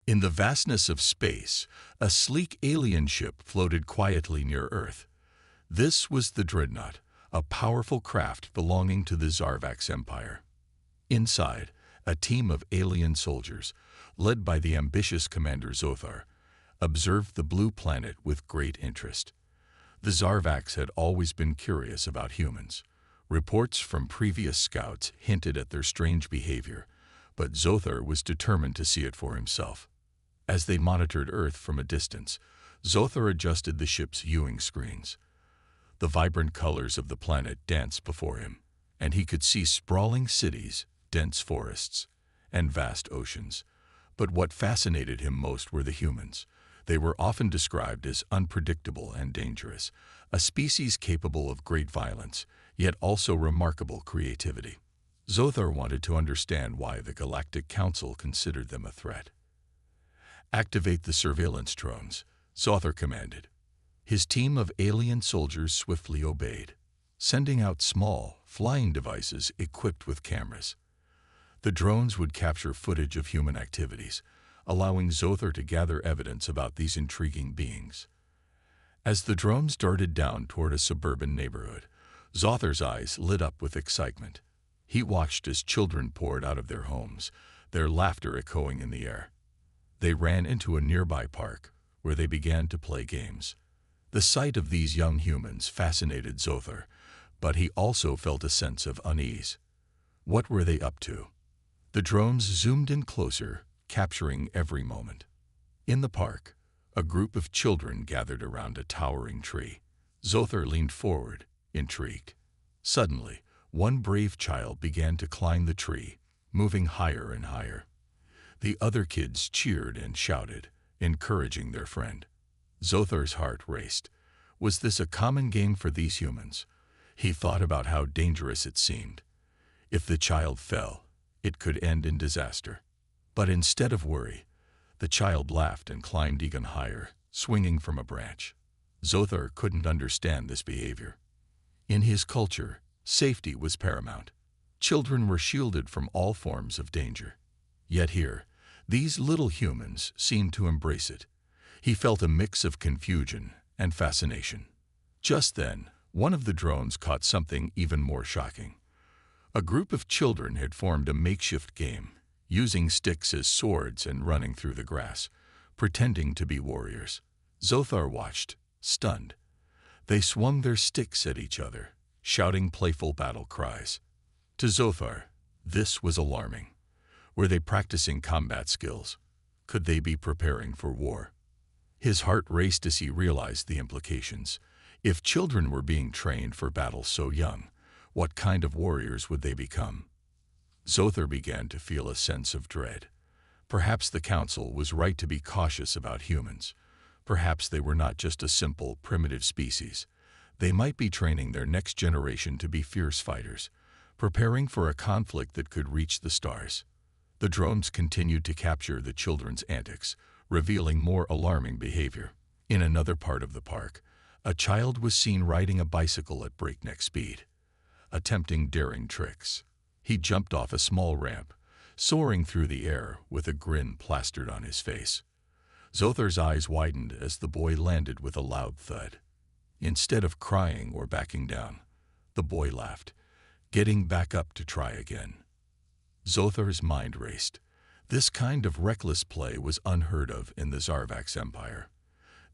In the vastness of space, a sleek alien ship floated quietly near Earth. This was the Dreadnought, a powerful craft belonging to the Zarvax Empire. Inside, a team of alien soldiers, led by the ambitious Commander Zothar, observed the blue planet with great interest. The Zarvax had always been curious about humans. Reports from previous scouts hinted at their strange behavior, but Zothar was determined to see it for himself. As they monitored Earth from a distance, Zothar adjusted the ship's viewing screens. The vibrant colors of the planet danced before him, and he could see sprawling cities, dense forests, and vast oceans. But what fascinated him most were the humans. They were often described as unpredictable and dangerous, a species capable of great violence, yet also remarkable creativity. Zothar wanted to understand why the Galactic Council considered them a threat. "Activate the surveillance drones," Zothar commanded. His team of alien soldiers swiftly obeyed, sending out small, flying devices equipped with cameras. The drones would capture footage of human activities, allowing Zothar to gather evidence about these intriguing beings. As the drones darted down toward a suburban neighborhood, Zothar's eyes lit up with excitement. He watched as children poured out of their homes, their laughter echoing in the air. They ran into a nearby park, where they began to play games. The sight of these young humans fascinated Zothar, but he also felt a sense of unease. What were they up to? The drones zoomed in closer, capturing every moment. In the park, a group of children gathered around a towering tree. Zothar leaned forward, intrigued. Suddenly, one brave child began to climb the tree, moving higher and higher. The other kids cheered and shouted, encouraging their friend. Zothar's heart raced. Was this a common game for these humans? He thought about how dangerous it seemed. If the child fell, it could end in disaster. But instead of worry, the child laughed and climbed even higher, swinging from a branch. Zothar couldn't understand this behavior. In his culture, safety was paramount. Children were shielded from all forms of danger. Yet here, these little humans seemed to embrace it. He felt a mix of confusion and fascination. Just then, one of the drones caught something even more shocking. A group of children had formed a makeshift game, using sticks as swords and running through the grass, pretending to be warriors. Zothar watched, stunned. They swung their sticks at each other, shouting playful battle cries. To Zothar, this was alarming. Were they practicing combat skills? Could they be preparing for war? His heart raced as he realized the implications. If children were being trained for battle so young, what kind of warriors would they become? Zothar began to feel a sense of dread. Perhaps the council was right to be cautious about humans. Perhaps they were not just a simple, primitive species. They might be training their next generation to be fierce fighters, preparing for a conflict that could reach the stars. The drones continued to capture the children's antics, revealing more alarming behavior. In another part of the park, a child was seen riding a bicycle at breakneck speed, attempting daring tricks. He jumped off a small ramp, soaring through the air with a grin plastered on his face. Zothar's eyes widened as the boy landed with a loud thud. Instead of crying or backing down, the boy laughed, getting back up to try again. Zothar's mind raced. This kind of reckless play was unheard of in the Zarvax Empire.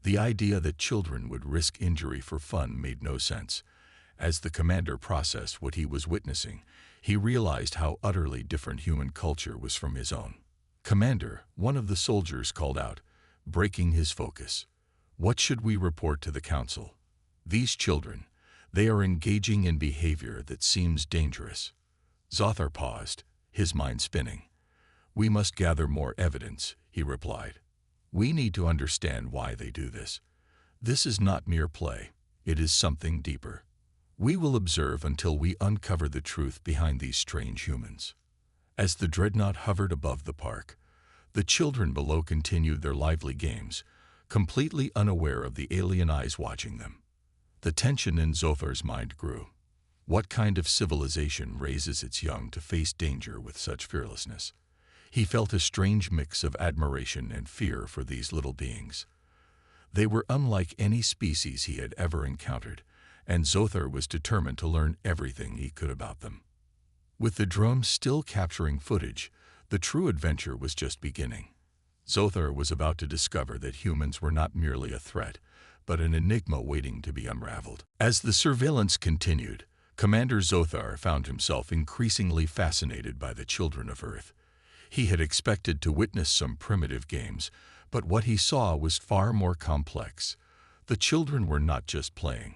The idea that children would risk injury for fun made no sense. As the commander processed what he was witnessing, he realized how utterly different human culture was from his own. "Commander," one of the soldiers called out, breaking his focus. "What should we report to the council? These children, they are engaging in behavior that seems dangerous." Zothar paused, his mind spinning. "We must gather more evidence," he replied. "We need to understand why they do this. This is not mere play. It is something deeper. We will observe until we uncover the truth behind these strange humans." As the dreadnought hovered above the park, the children below continued their lively games, completely unaware of the alien eyes watching them. The tension in Zothar's mind grew. What kind of civilization raises its young to face danger with such fearlessness? He felt a strange mix of admiration and fear for these little beings. They were unlike any species he had ever encountered, and Zothar was determined to learn everything he could about them. With the drone still capturing footage, the true adventure was just beginning. Zothar was about to discover that humans were not merely a threat, but an enigma waiting to be unraveled. As the surveillance continued, Commander Zothar found himself increasingly fascinated by the children of Earth. He had expected to witness some primitive games, but what he saw was far more complex. The children were not just playing.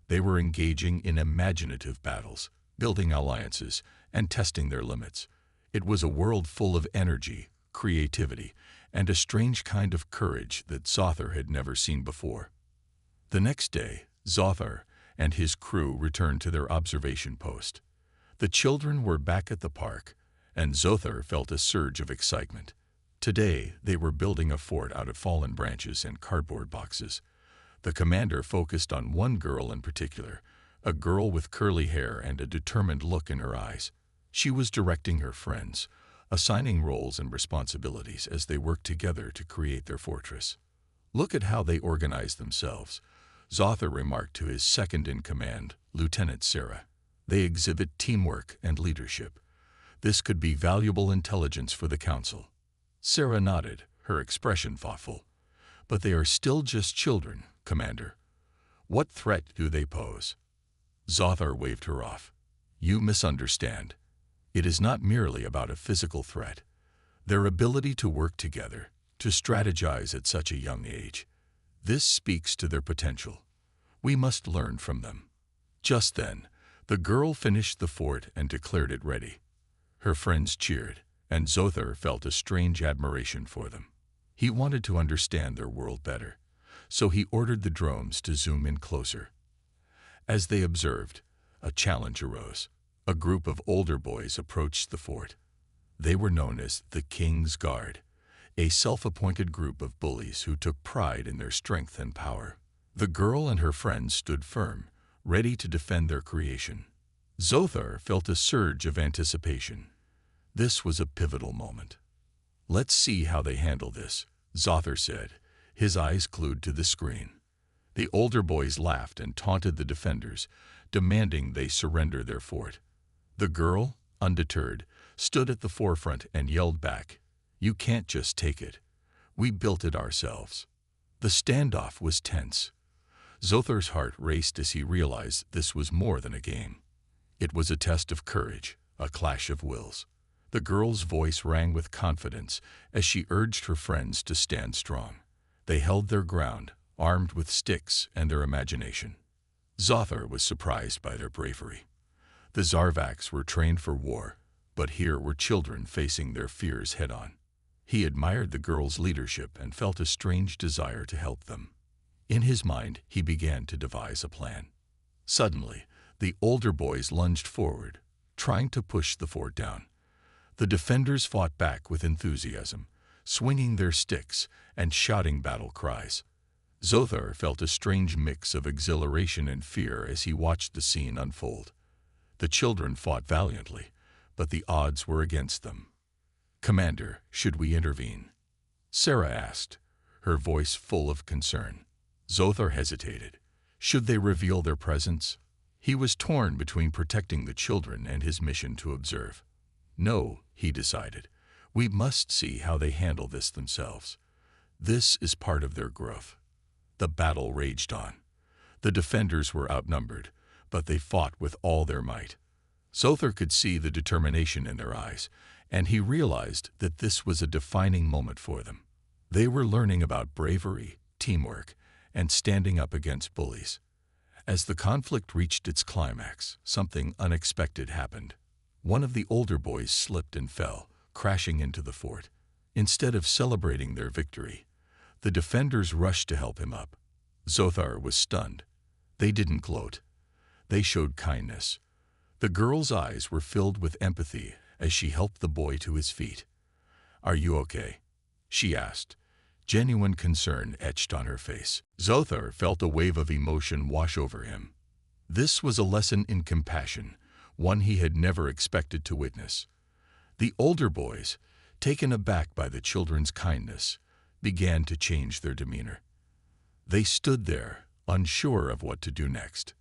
They were engaging in imaginative battles, building alliances, and testing their limits. It was a world full of energy, creativity, and a strange kind of courage that Zothar had never seen before. The next day, Zothar and his crew returned to their observation post. The children were back at the park, and Zothar felt a surge of excitement. Today, they were building a fort out of fallen branches and cardboard boxes. The commander focused on one girl in particular, a girl with curly hair and a determined look in her eyes. She was directing her friends, assigning roles and responsibilities as they worked together to create their fortress. "Look at how they organize themselves," Zothar remarked to his second-in-command, Lieutenant Sarah. "They exhibit teamwork and leadership. This could be valuable intelligence for the Council." Sarah nodded, her expression thoughtful. "But they are still just children, Commander. What threat do they pose?" Zothar waved her off. "You misunderstand. It is not merely about a physical threat. Their ability to work together, to strategize at such a young age. This speaks to their potential. We must learn from them." Just then, the girl finished the fort and declared it ready. Her friends cheered, and Zothar felt a strange admiration for them. He wanted to understand their world better, so he ordered the drones to zoom in closer. As they observed, a challenge arose. A group of older boys approached the fort. They were known as the King's Guard, a self-appointed group of bullies who took pride in their strength and power. The girl and her friends stood firm, ready to defend their creation. Zothar felt a surge of anticipation. This was a pivotal moment. "Let's see how they handle this," Zothar said, his eyes glued to the screen. The older boys laughed and taunted the defenders, demanding they surrender their fort. The girl, undeterred, stood at the forefront and yelled back, "You can't just take it. We built it ourselves." The standoff was tense. Zothar's heart raced as he realized this was more than a game. It was a test of courage, a clash of wills. The girl's voice rang with confidence as she urged her friends to stand strong. They held their ground, armed with sticks and their imagination. Zothar was surprised by their bravery. The Zarvaks were trained for war, but here were children facing their fears head-on. He admired the girls' leadership and felt a strange desire to help them. In his mind, he began to devise a plan. Suddenly, the older boys lunged forward, trying to push the fort down. The defenders fought back with enthusiasm, swinging their sticks and shouting battle cries. Zothar felt a strange mix of exhilaration and fear as he watched the scene unfold. The children fought valiantly, but the odds were against them. "Commander, should we intervene?" Sarah asked, her voice full of concern. Zothar hesitated. Should they reveal their presence? He was torn between protecting the children and his mission to observe. "No," he decided. "We must see how they handle this themselves. This is part of their growth." The battle raged on. The defenders were outnumbered, but they fought with all their might. Zothar could see the determination in their eyes, and he realized that this was a defining moment for them. They were learning about bravery, teamwork, and standing up against bullies. As the conflict reached its climax, something unexpected happened. One of the older boys slipped and fell, crashing into the fort. Instead of celebrating their victory, the defenders rushed to help him up. Zothar was stunned. They didn't gloat. They showed kindness. The girl's eyes were filled with empathy as she helped the boy to his feet. "Are you okay?" she asked. Genuine concern etched on her face. Zothar felt a wave of emotion wash over him. This was a lesson in compassion, one he had never expected to witness. The older boys, taken aback by the children's kindness, began to change their demeanor. They stood there, unsure of what to do next.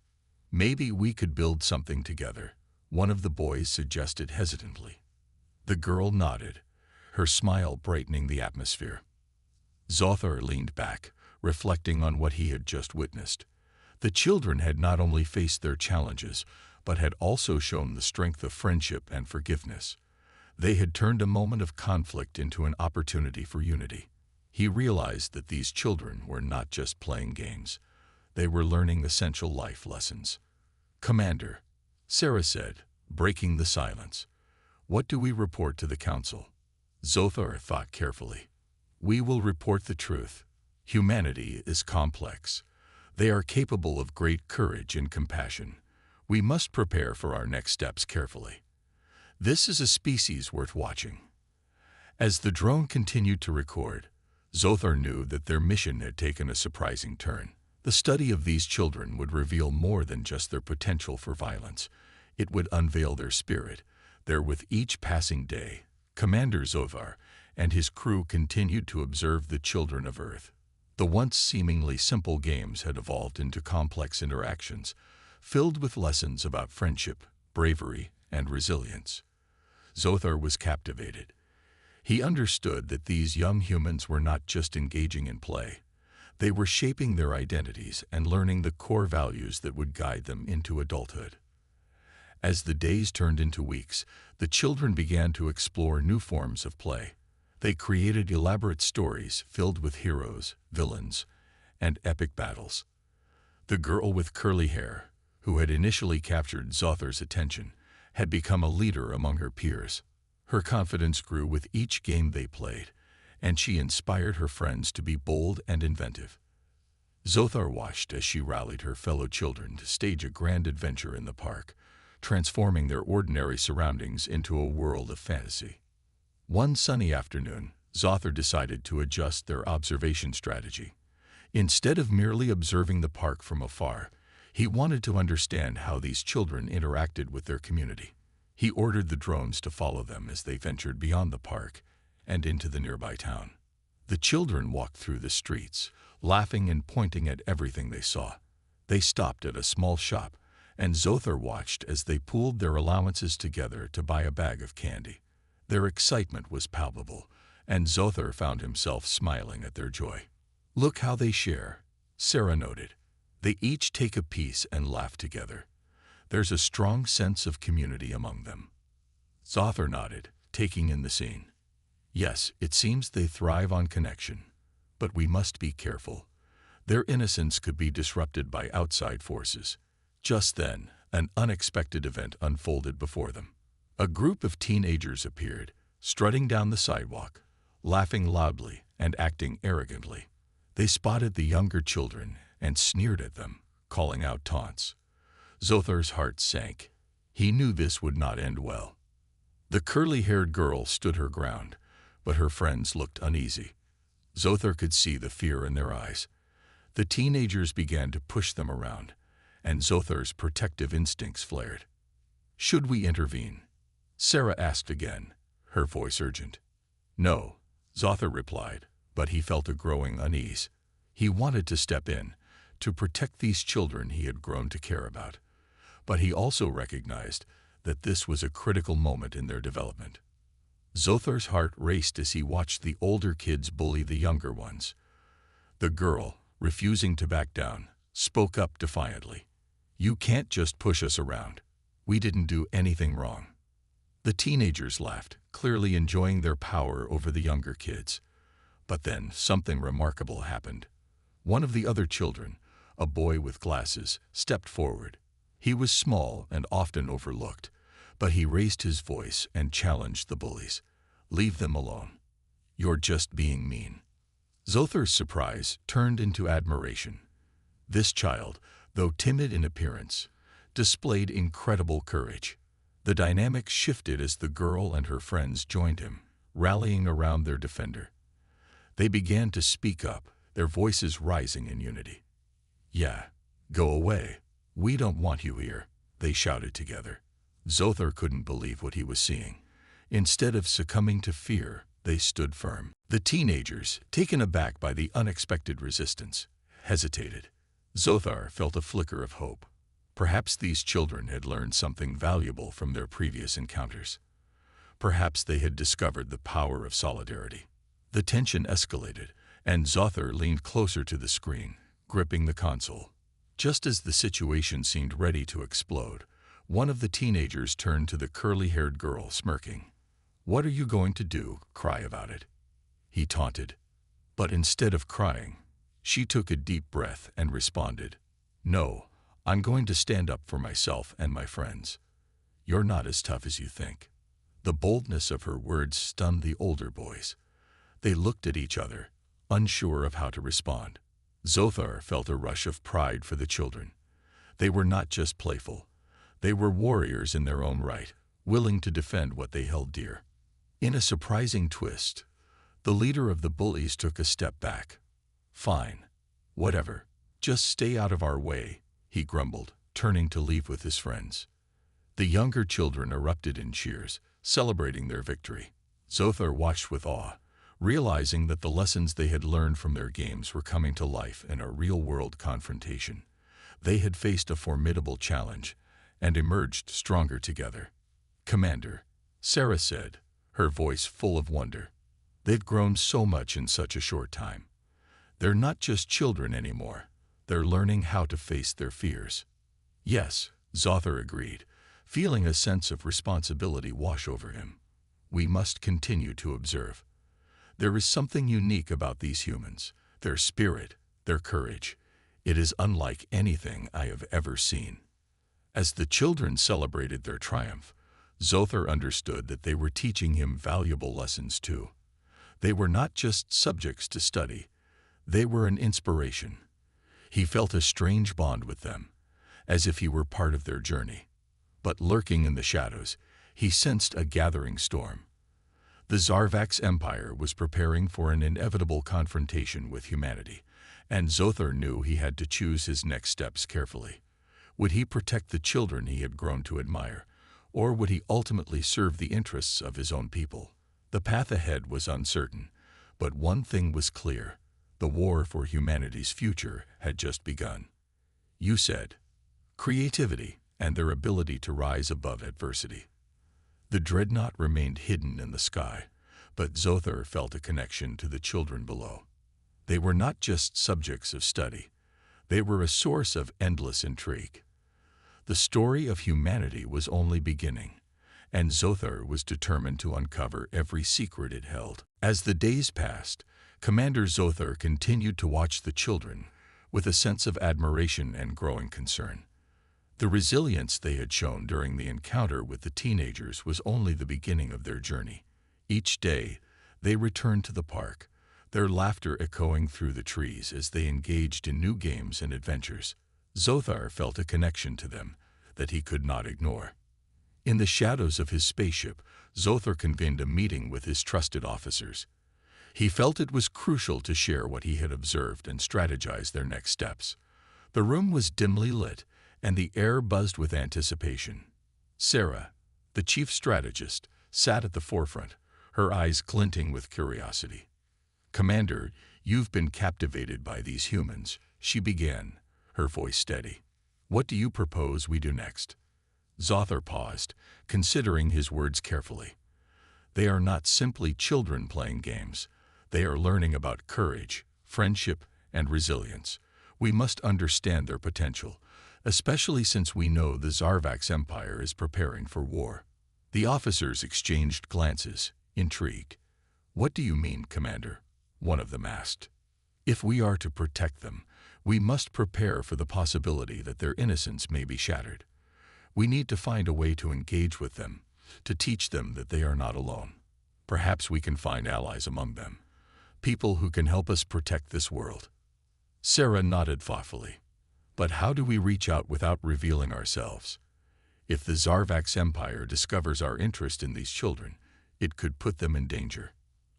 "Maybe we could build something together," one of the boys suggested hesitantly. The girl nodded, her smile brightening the atmosphere. Zothar leaned back, reflecting on what he had just witnessed. The children had not only faced their challenges, but had also shown the strength of friendship and forgiveness. They had turned a moment of conflict into an opportunity for unity. He realized that these children were not just playing games. They were learning essential life lessons. "Commander," Sarah said, breaking the silence, "what do we report to the council?" Zothar thought carefully. "We will report the truth. Humanity is complex. They are capable of great courage and compassion. We must prepare for our next steps carefully. This is a species worth watching." As the drone continued to record, Zothar knew that their mission had taken a surprising turn. The study of these children would reveal more than just their potential for violence. It would unveil their spirit. There, with each passing day, Commander Zothar and his crew continued to observe the children of Earth. The once seemingly simple games had evolved into complex interactions, filled with lessons about friendship, bravery, and resilience. Zothar was captivated. He understood that these young humans were not just engaging in play. They were shaping their identities and learning the core values that would guide them into adulthood. As the days turned into weeks, the children began to explore new forms of play. They created elaborate stories filled with heroes, villains, and epic battles. The girl with curly hair, who had initially captured Zothar's attention, had become a leader among her peers. Her confidence grew with each game they played, and she inspired her friends to be bold and inventive. Zothar watched as she rallied her fellow children to stage a grand adventure in the park, transforming their ordinary surroundings into a world of fantasy. One sunny afternoon, Zothar decided to adjust their observation strategy. Instead of merely observing the park from afar, he wanted to understand how these children interacted with their community. He ordered the drones to follow them as they ventured beyond the park and into the nearby town. The children walked through the streets, laughing and pointing at everything they saw. They stopped at a small shop, and Zothar watched as they pooled their allowances together to buy a bag of candy. Their excitement was palpable, and Zothar found himself smiling at their joy. "Look how they share," Sarah noted. "They each take a piece and laugh together. There's a strong sense of community among them." Zothar nodded, taking in the scene. "Yes, it seems they thrive on connection. But we must be careful. Their innocence could be disrupted by outside forces." Just then, an unexpected event unfolded before them. A group of teenagers appeared, strutting down the sidewalk, laughing loudly and acting arrogantly. They spotted the younger children and sneered at them, calling out taunts. Zothar's heart sank. He knew this would not end well. The curly-haired girl stood her ground, but her friends looked uneasy. Zothar could see the fear in their eyes. The teenagers began to push them around, and Zothar's protective instincts flared. "Should we intervene?" Sarah asked again, her voice urgent. "No," Zothar replied, but he felt a growing unease. He wanted to step in, to protect these children he had grown to care about. But he also recognized that this was a critical moment in their development. Zothar's heart raced as he watched the older kids bully the younger ones. The girl, refusing to back down, spoke up defiantly. "You can't just push us around. We didn't do anything wrong." The teenagers laughed, clearly enjoying their power over the younger kids. But then something remarkable happened. One of the other children, a boy with glasses, stepped forward. He was small and often overlooked, but he raised his voice and challenged the bullies. "Leave them alone. You're just being mean." Zothar's surprise turned into admiration. This child, though timid in appearance, displayed incredible courage. The dynamic shifted as the girl and her friends joined him, rallying around their defender. They began to speak up, their voices rising in unity. "Yeah, go away. We don't want you here," they shouted together. Zothar couldn't believe what he was seeing. Instead of succumbing to fear, They stood firm. The teenagers, taken aback by the unexpected resistance, hesitated. Zothar felt a flicker of hope. Perhaps these children had learned something valuable from their previous encounters. Perhaps they had discovered the power of solidarity. The tension escalated, and Zothar leaned closer to the screen, gripping the console. Just as the situation seemed ready to explode, one of the teenagers turned to the curly-haired girl, smirking. "What are you going to do? Cry about it?" he taunted. But instead of crying, she took a deep breath and responded, "No, I'm going to stand up for myself and my friends. You're not as tough as you think." The boldness of her words stunned the older boys. They looked at each other, unsure of how to respond. Zothar felt a rush of pride for the children. They were not just playful. They were warriors in their own right, willing to defend what they held dear. In a surprising twist, the leader of the bullies took a step back. "Fine. Whatever. Just stay out of our way," he grumbled, turning to leave with his friends. The younger children erupted in cheers, celebrating their victory. Zothar watched with awe, realizing that the lessons they had learned from their games were coming to life in a real-world confrontation. They had faced a formidable challenge and emerged stronger together. "Commander," Sarah said, her voice full of wonder. "They've grown so much in such a short time. They're not just children anymore. They're learning how to face their fears." "Yes," Zothar agreed, feeling a sense of responsibility wash over him. "We must continue to observe. There is something unique about these humans, their spirit, their courage. It is unlike anything I have ever seen." As the children celebrated their triumph, Zothar understood that they were teaching him valuable lessons too. They were not just subjects to study, they were an inspiration. He felt a strange bond with them, as if he were part of their journey. But lurking in the shadows, he sensed a gathering storm. The Zarvax Empire was preparing for an inevitable confrontation with humanity, and Zothar knew he had to choose his next steps carefully. Would he protect the children he had grown to admire, or would he ultimately serve the interests of his own people? The path ahead was uncertain, but one thing was clear: the war for humanity's future had just begun. You said, creativity and their ability to rise above adversity. The dreadnought remained hidden in the sky, but Zothar felt a connection to the children below. They were not just subjects of study, they were a source of endless intrigue. The story of humanity was only beginning, and Zothar was determined to uncover every secret it held. As the days passed, Commander Zothar continued to watch the children with a sense of admiration and growing concern. The resilience they had shown during the encounter with the teenagers was only the beginning of their journey. Each day, they returned to the park, their laughter echoing through the trees as they engaged in new games and adventures. Zothar felt a connection to them that he could not ignore. In the shadows of his spaceship, Zothar convened a meeting with his trusted officers. He felt it was crucial to share what he had observed and strategize their next steps. The room was dimly lit, and the air buzzed with anticipation. Sarah, the chief strategist, sat at the forefront, her eyes glinting with curiosity. "Commander, you've been captivated by these humans," she began, her voice steady. "What do you propose we do next?" Zothar paused, considering his words carefully. They are not simply children playing games. They are learning about courage, friendship, and resilience. We must understand their potential, especially since we know the Zarvax Empire is preparing for war. The officers exchanged glances, intrigued. "What do you mean, Commander?" one of them asked. "If we are to protect them, we must prepare for the possibility that their innocence may be shattered. We need to find a way to engage with them, to teach them that they are not alone. Perhaps we can find allies among them, people who can help us protect this world." Sarah nodded thoughtfully. "But how do we reach out without revealing ourselves? If the Zarvax Empire discovers our interest in these children, it could put them in danger."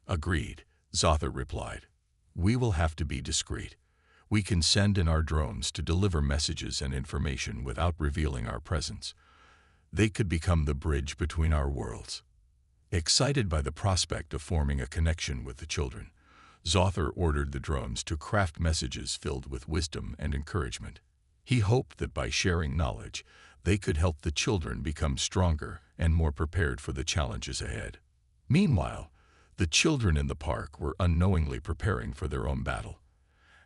"Agreed," Zothar replied. "We will have to be discreet. We can send in our drones to deliver messages and information without revealing our presence. They could become the bridge between our worlds." Excited by the prospect of forming a connection with the children, Zothar ordered the drones to craft messages filled with wisdom and encouragement. He hoped that by sharing knowledge, they could help the children become stronger and more prepared for the challenges ahead. Meanwhile, the children in the park were unknowingly preparing for their own battle.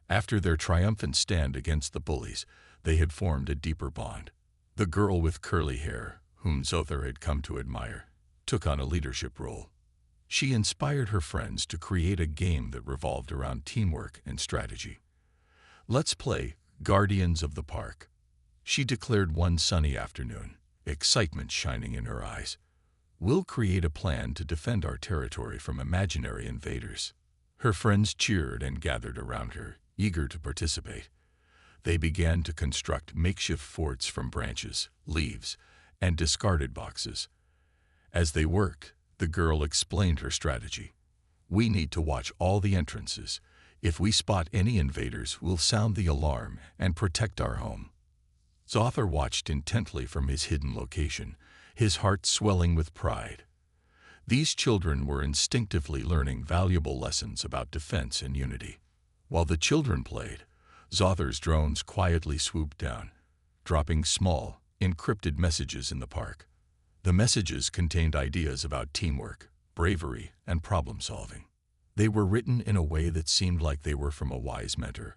After their triumphant stand against the bullies, they had formed a deeper bond. The girl with curly hair, whom Zothar had come to admire, took on a leadership role. She inspired her friends to create a game that revolved around teamwork and strategy. "Let's play Guardians of the Park," she declared one sunny afternoon, excitement shining in her eyes. "We'll create a plan to defend our territory from imaginary invaders." Her friends cheered and gathered around her, eager to participate. They began to construct makeshift forts from branches, leaves, and discarded boxes. As they worked, the girl explained her strategy. "We need to watch all the entrances. If we spot any invaders, we'll sound the alarm and protect our home." Zothar watched intently from his hidden location, his heart swelling with pride. These children were instinctively learning valuable lessons about defense and unity. While the children played, Zothar's drones quietly swooped down, dropping small, encrypted messages in the park. The messages contained ideas about teamwork, bravery, and problem-solving. They were written in a way that seemed like they were from a wise mentor,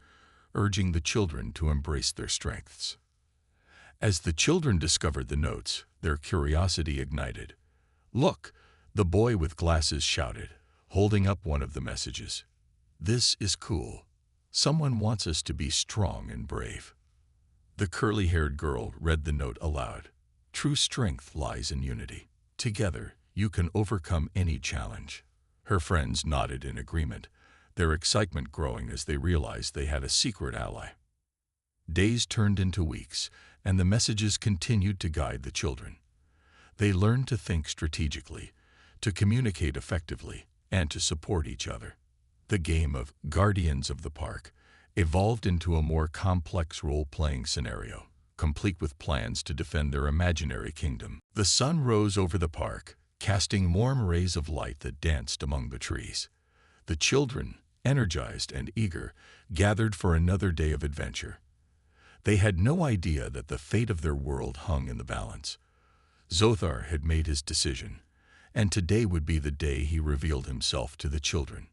urging the children to embrace their strengths. As the children discovered the notes, their curiosity ignited. "Look!" the boy with glasses shouted, holding up one of the messages. "This is cool. Someone wants us to be strong and brave." The curly-haired girl read the note aloud. "True strength lies in unity. Together, you can overcome any challenge." Her friends nodded in agreement, their excitement growing as they realized they had a secret ally. Days turned into weeks, and the messages continued to guide the children. They learned to think strategically, to communicate effectively, and to support each other. The game of Guardians of the Park evolved into a more complex role-playing scenario, complete with plans to defend their imaginary kingdom. The sun rose over the park, casting warm rays of light that danced among the trees. The children, energized and eager, gathered for another day of adventure. They had no idea that the fate of their world hung in the balance. Zothar had made his decision, and today would be the day he revealed himself to the children.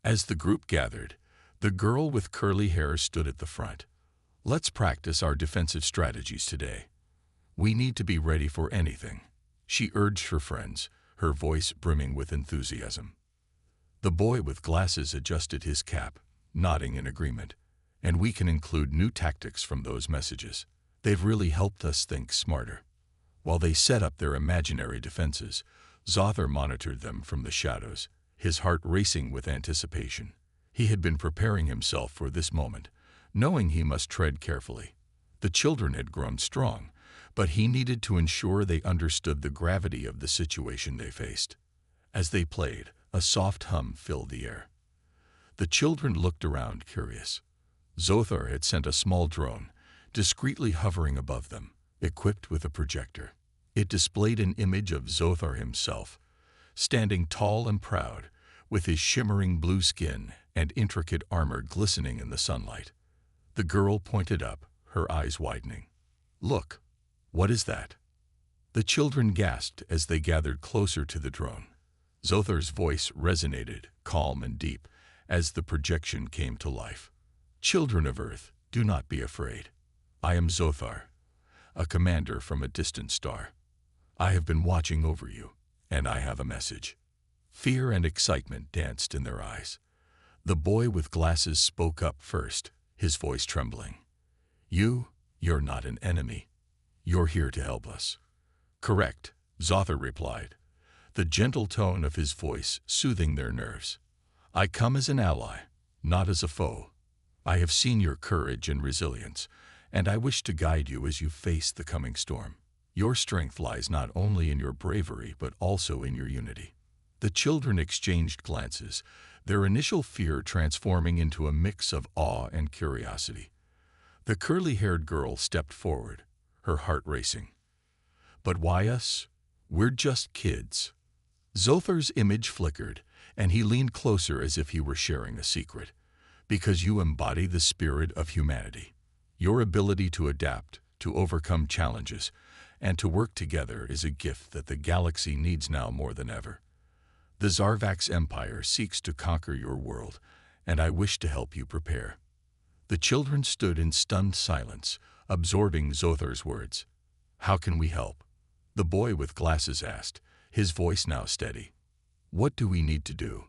As the group gathered, the girl with curly hair stood at the front. "Let's practice our defensive strategies today. We need to be ready for anything," she urged her friends, her voice brimming with enthusiasm. The boy with glasses adjusted his cap, nodding in agreement. "And we can include new tactics from those messages. They've really helped us think smarter." While they set up their imaginary defenses, Zothar monitored them from the shadows, his heart racing with anticipation. He had been preparing himself for this moment, knowing he must tread carefully. The children had grown strong, but he needed to ensure they understood the gravity of the situation they faced. As they played, a soft hum filled the air. The children looked around, curious. Zothar had sent a small drone, discreetly hovering above them, equipped with a projector. It displayed an image of Zothar himself, standing tall and proud, with his shimmering blue skin and intricate armor glistening in the sunlight. The girl pointed up, her eyes widening. "Look, what is that?" The children gasped as they gathered closer to the drone. Zothar's voice resonated, calm and deep, as the projection came to life. "Children of Earth, do not be afraid. I am Zothar, a commander from a distant star. I have been watching over you, and I have a message." Fear and excitement danced in their eyes. The boy with glasses spoke up first, his voice trembling. You're not an enemy. You're here to help us." "Correct," Zothar replied, the gentle tone of his voice soothing their nerves. "I come as an ally, not as a foe. I have seen your courage and resilience, and I wish to guide you as you face the coming storm. Your strength lies not only in your bravery, but also in your unity." The children exchanged glances, their initial fear transforming into a mix of awe and curiosity. The curly-haired girl stepped forward, her heart racing. "But why us? We're just kids." Zothar's image flickered, and he leaned closer as if he were sharing a secret. Because you embody the spirit of humanity. Your ability to adapt, to overcome challenges, and to work together is a gift that the galaxy needs now more than ever. The Zarvax Empire seeks to conquer your world, and I wish to help you prepare. The children stood in stunned silence, absorbing Zothar's words. How can we help? The boy with glasses asked, his voice now steady. What do we need to do?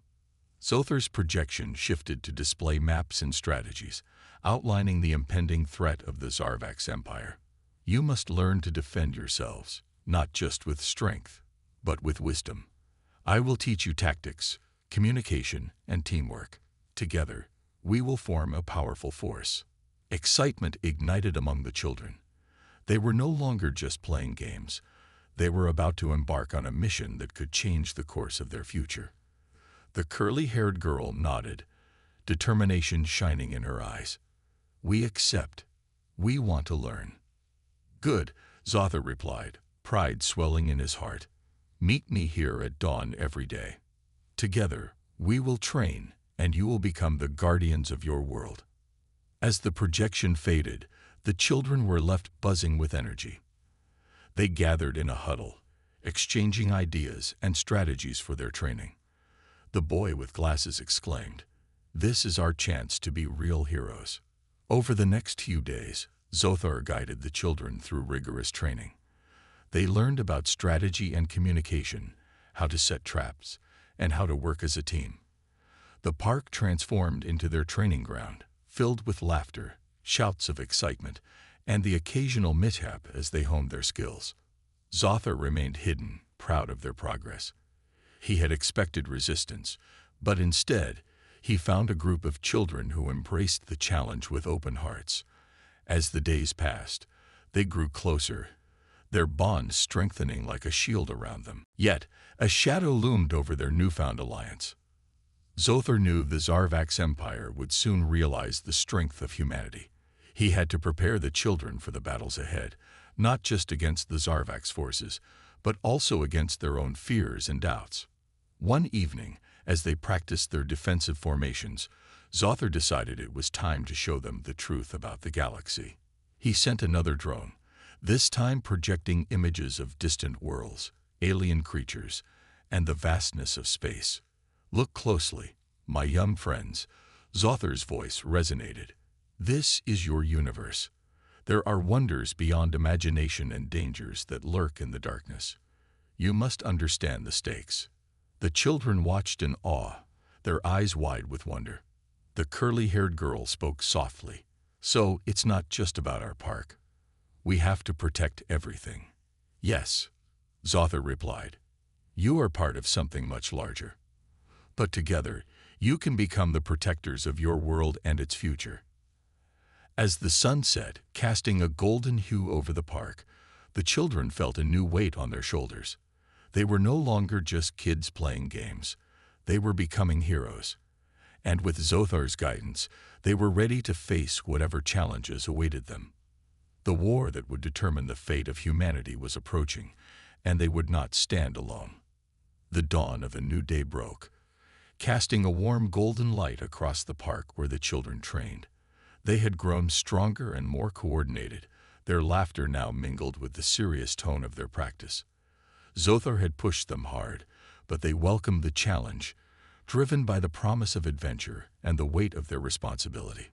Zothar's projection shifted to display maps and strategies, outlining the impending threat of the Zarvax Empire. You must learn to defend yourselves, not just with strength, but with wisdom. I will teach you tactics, communication, and teamwork. Together, we will form a powerful force. Excitement ignited among the children. They were no longer just playing games. They were about to embark on a mission that could change the course of their future. The curly-haired girl nodded, determination shining in her eyes. We accept. We want to learn. Good, Zothar replied, pride swelling in his heart. Meet me here at dawn every day. Together, we will train, and you will become the guardians of your world. As the projection faded, the children were left buzzing with energy. They gathered in a huddle, exchanging ideas and strategies for their training. The boy with glasses exclaimed, "This is our chance to be real heroes." Over the next few days, Zothar guided the children through rigorous training. They learned about strategy and communication, how to set traps, and how to work as a team. The park transformed into their training ground, filled with laughter, shouts of excitement, and the occasional mishap as they honed their skills. Zothar remained hidden, proud of their progress. He had expected resistance, but instead, he found a group of children who embraced the challenge with open hearts. As the days passed, they grew closer, their bond strengthening like a shield around them. Yet, a shadow loomed over their newfound alliance. Zothar knew the Zarvax Empire would soon realize the strength of humanity. He had to prepare the children for the battles ahead, not just against the Zarvax forces, but also against their own fears and doubts. One evening, as they practiced their defensive formations, Zothar decided it was time to show them the truth about the galaxy. He sent another drone, this time projecting images of distant worlds, alien creatures, and the vastness of space. Look closely, my young friends. Zothar's voice resonated. This is your universe. There are wonders beyond imagination and dangers that lurk in the darkness. You must understand the stakes. The children watched in awe, their eyes wide with wonder. The curly-haired girl spoke softly. So it's not just about our park. We have to protect everything. Yes, Zothar replied. You are part of something much larger. But together, you can become the protectors of your world and its future. As the sun set, casting a golden hue over the park, the children felt a new weight on their shoulders. They were no longer just kids playing games. They were becoming heroes. And with Zothar's guidance, they were ready to face whatever challenges awaited them. The war that would determine the fate of humanity was approaching, and they would not stand alone. The dawn of a new day broke, casting a warm golden light across the park where the children trained. They had grown stronger and more coordinated, their laughter now mingled with the serious tone of their practice. Zothar had pushed them hard, but they welcomed the challenge, driven by the promise of adventure and the weight of their responsibility.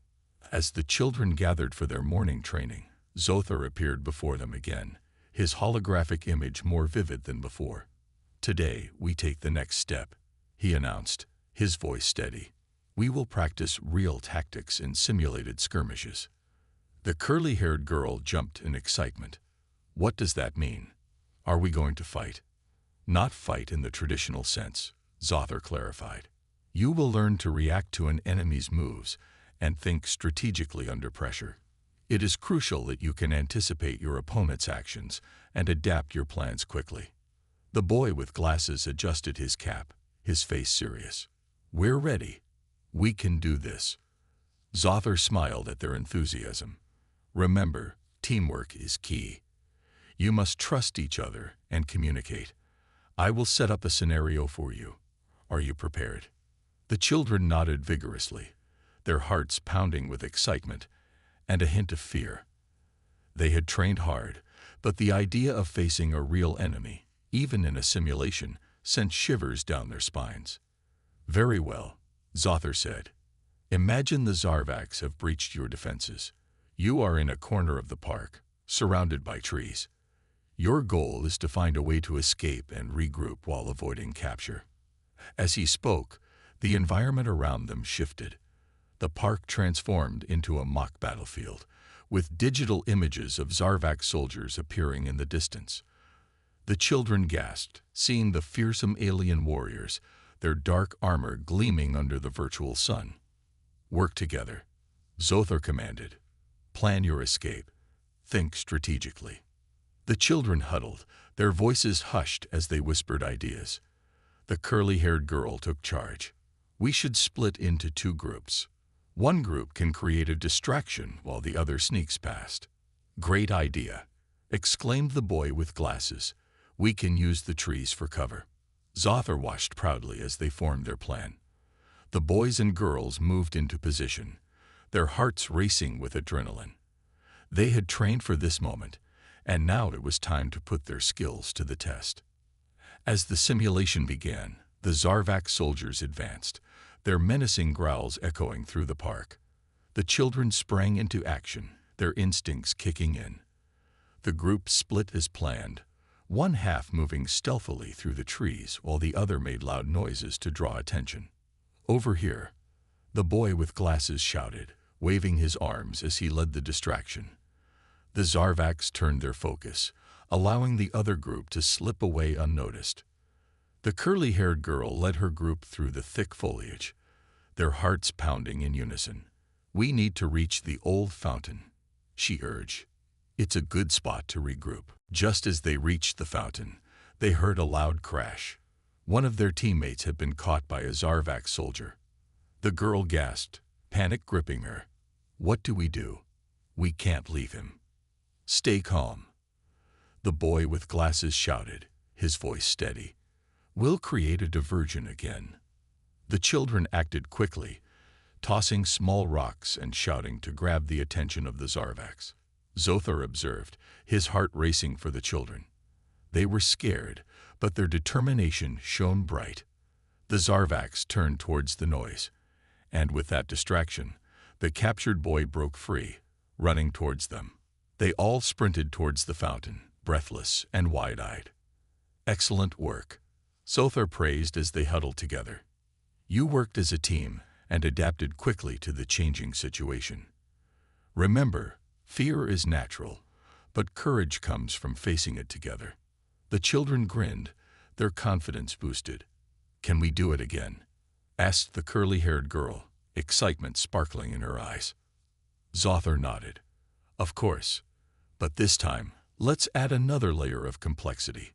As the children gathered for their morning training, Zothar appeared before them again, his holographic image more vivid than before. Today, we take the next step, he announced, his voice steady. We will practice real tactics in simulated skirmishes. The curly-haired girl jumped in excitement. What does that mean? Are we going to fight? Not fight in the traditional sense, Zothar clarified. You will learn to react to an enemy's moves and think strategically under pressure. It is crucial that you can anticipate your opponent's actions and adapt your plans quickly. The boy with glasses adjusted his cap, his face serious. We're ready. We can do this. Zothar smiled at their enthusiasm. Remember, teamwork is key. You must trust each other and communicate. I will set up a scenario for you. Are you prepared? The children nodded vigorously, their hearts pounding with excitement and a hint of fear. They had trained hard, but the idea of facing a real enemy, even in a simulation, sent shivers down their spines. Very well, Zothar said. Imagine the Zarvax have breached your defenses. You are in a corner of the park, surrounded by trees. Your goal is to find a way to escape and regroup while avoiding capture. As he spoke, the environment around them shifted. The park transformed into a mock battlefield, with digital images of Zarvax soldiers appearing in the distance. The children gasped, seeing the fearsome alien warriors, their dark armor gleaming under the virtual sun. Work together, Zothar commanded. Plan your escape. Think strategically. The children huddled, their voices hushed as they whispered ideas. The curly-haired girl took charge. We should split into 2 groups. One group can create a distraction while the other sneaks past. Great idea, exclaimed the boy with glasses. We can use the trees for cover. Zothar watched proudly as they formed their plan. The boys and girls moved into position, their hearts racing with adrenaline. They had trained for this moment, and now it was time to put their skills to the test. As the simulation began, the Zarvax soldiers advanced, their menacing growls echoing through the park. The children sprang into action, their instincts kicking in. The group split as planned, one half moving stealthily through the trees while the other made loud noises to draw attention. Over here, the boy with glasses shouted, waving his arms as he led the distraction. The Zarvax turned their focus, allowing the other group to slip away unnoticed. The curly-haired girl led her group through the thick foliage, their hearts pounding in unison. We need to reach the old fountain, she urged. It's a good spot to regroup. Just as they reached the fountain, they heard a loud crash. One of their teammates had been caught by a Zarvax soldier. The girl gasped, panic gripping her. What do we do? We can't leave him. Stay calm. The boy with glasses shouted, his voice steady. We'll create a diversion again. The children acted quickly, tossing small rocks and shouting to grab the attention of the Zarvax. Zothar observed, his heart racing for the children. They were scared, but their determination shone bright. The Zarvax turned towards the noise, and with that distraction, the captured boy broke free, running towards them. They all sprinted towards the fountain, breathless and wide-eyed. Excellent work, Zothar praised as they huddled together. You worked as a team and adapted quickly to the changing situation. Remember, fear is natural, but courage comes from facing it together. The children grinned, their confidence boosted. Can we do it again? Asked the curly-haired girl, excitement sparkling in her eyes. Zothar nodded. Of course, but this time, let's add another layer of complexity.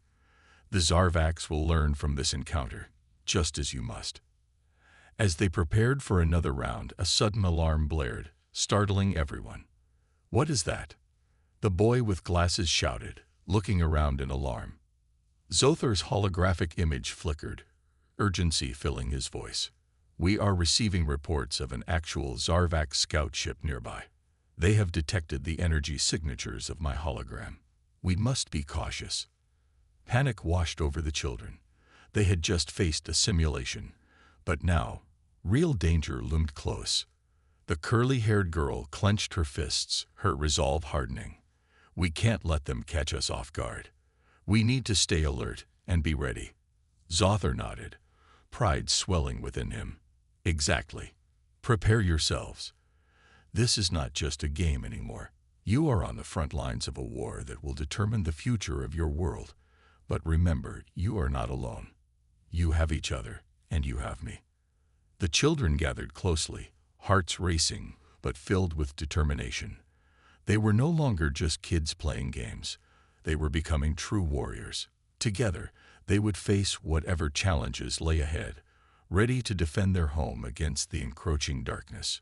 The Zarvax will learn from this encounter, just as you must. As they prepared for another round, a sudden alarm blared, startling everyone. What is that? The boy with glasses shouted, looking around in alarm. Zothar's holographic image flickered, urgency filling his voice. We are receiving reports of an actual Zarvax scout ship nearby. They have detected the energy signatures of my hologram. We must be cautious. Panic washed over the children. They had just faced a simulation, but now, real danger loomed close. The curly-haired girl clenched her fists, her resolve hardening. We can't let them catch us off guard. We need to stay alert and be ready. Zothar nodded, pride swelling within him. Exactly. Prepare yourselves. This is not just a game anymore. You are on the front lines of a war that will determine the future of your world. But remember, you are not alone. You have each other, and you have me. The children gathered closely, hearts racing, but filled with determination. They were no longer just kids playing games. They were becoming true warriors. Together, they would face whatever challenges lay ahead, ready to defend their home against the encroaching darkness.